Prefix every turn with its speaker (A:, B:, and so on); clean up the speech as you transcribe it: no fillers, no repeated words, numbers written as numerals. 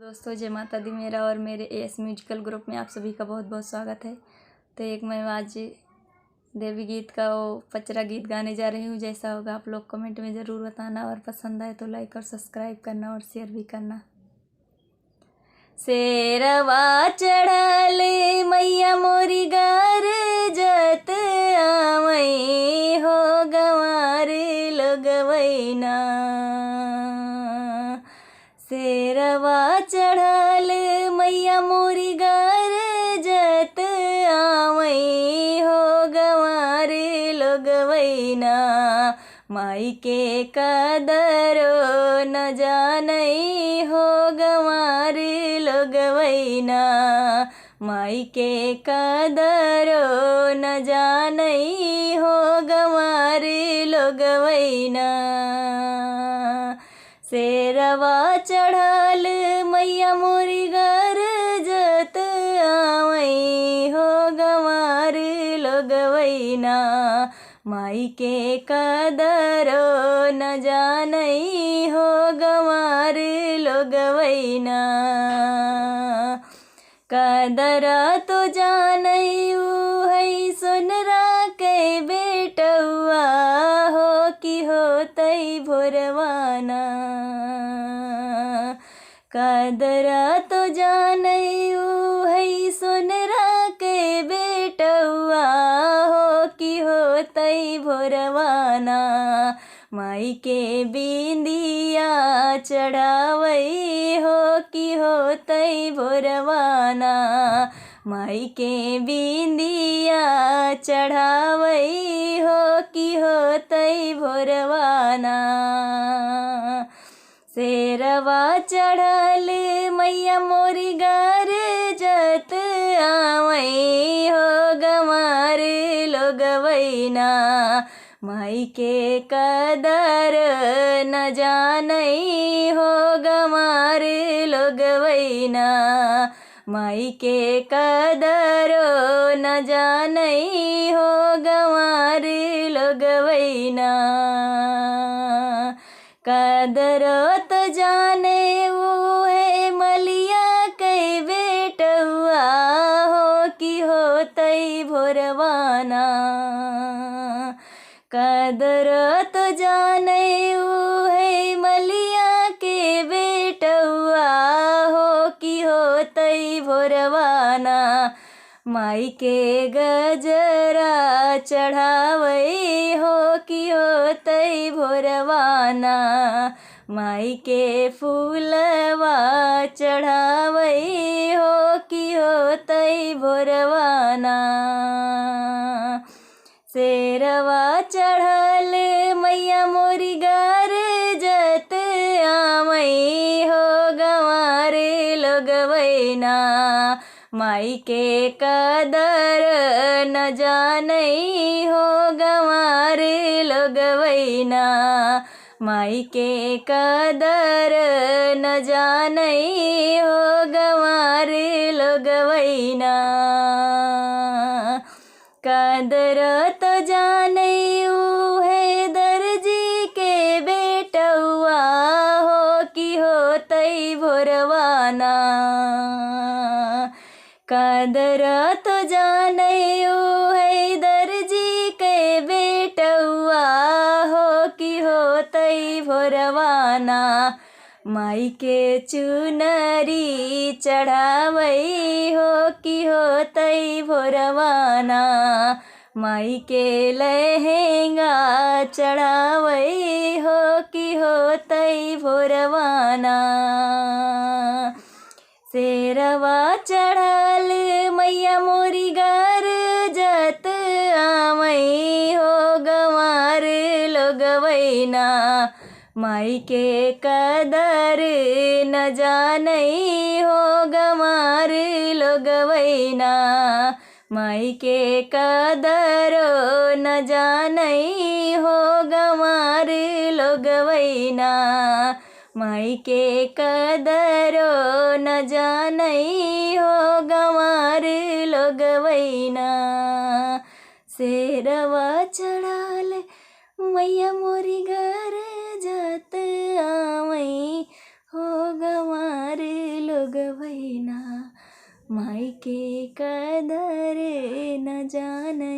A: दोस्तों जय माता दी। मेरा और मेरे एएस म्यूजिकल ग्रुप में आप सभी का बहुत बहुत स्वागत है। तो एक मैं आज देवी गीत का वो पचरा गीत गाने जा रही हूँ। जैसा होगा आप लोग कमेंट में ज़रूर बताना और पसंद आए तो लाइक और सब्सक्राइब करना और शेयर भी करना। शेरवा चढ़ल मैया मोरी गार जत आवई हो गंवार लोगवैना। शेरवा चढ़ल मैया मोरी गार जत आवई हो गंवार लोगवैना। माई के कदरो न जानई हो गंवार लोगवैना। माई के कदरो न जानई हो गंवार लोगवैना। शेरवा चढ़ल मैया मोरी गार जत आवई हो गंवार लोगवैना। माई के कदरो न जानई हो गंवार लोगवैना। कदरा तो जानई ऊ है सोनरा के बेटउआ हो कि होतई भोरवाना। कदरा तो जानई ऊ है सोनरा के बेटउआ हो कि होतई भोरवाना। माई के बिंदिया चढ़ावई हो कि होतई भोरवाना। माई के बिंदिया चढ़ावई हो कि होतई भोरवाना। शेरवा चढ़ल मैया मोरी गार जत आवई हो गंवार लोगवैना। माई के कदर न जानई हो गंवार लोगवैना। माई के कदरो न जानई हो गंवार लोगवैना। कदरो तो जाने वो है मलिया के बेटउआ हो कि होतई भोरवाना। कदरो तो जाने वो है मलिया के बेटउआ हो कि होतई भोरवाना। माई के गजरा चढ़ावई हो कि होतई भोरवाना। माई के फूलवा चढ़ावई हो कि होतई भोरवाना। शेरवा चढ़ल मैया मोरी गार जत आवई हो गंवार लोगवैना। माई के कदर न जानई हो गंवार लोगवैना। माई के कदर न जानई हो गंवार लोगवैना। कदर तो जानई ऊ है दर्जी के बेटउआ हो कि होतई भोरवाना। कदर तो जानई ऊ है दर्जी के बेटउआ हो कि होतई भोरवाना। माई के चुनरी चढ़ावई हो कि होतई भोरवाना। माई के लहंगा चढ़ावई हो कि होतई भोरवाना। शेरवा चढ़ल मैया मोरी गार जत आवई हो गंवार लोगवैना। माई के कदर न जानई हो गंवार लोगवैना। माई के कदरो न जानई हो गंवार लोगवैना। माई के कदरो न जानई हो गंवार लोगवैना। शेरवा चढ़ल मैया मोरी गार जत आवई हो गंवार लो। माई के कदर न जानत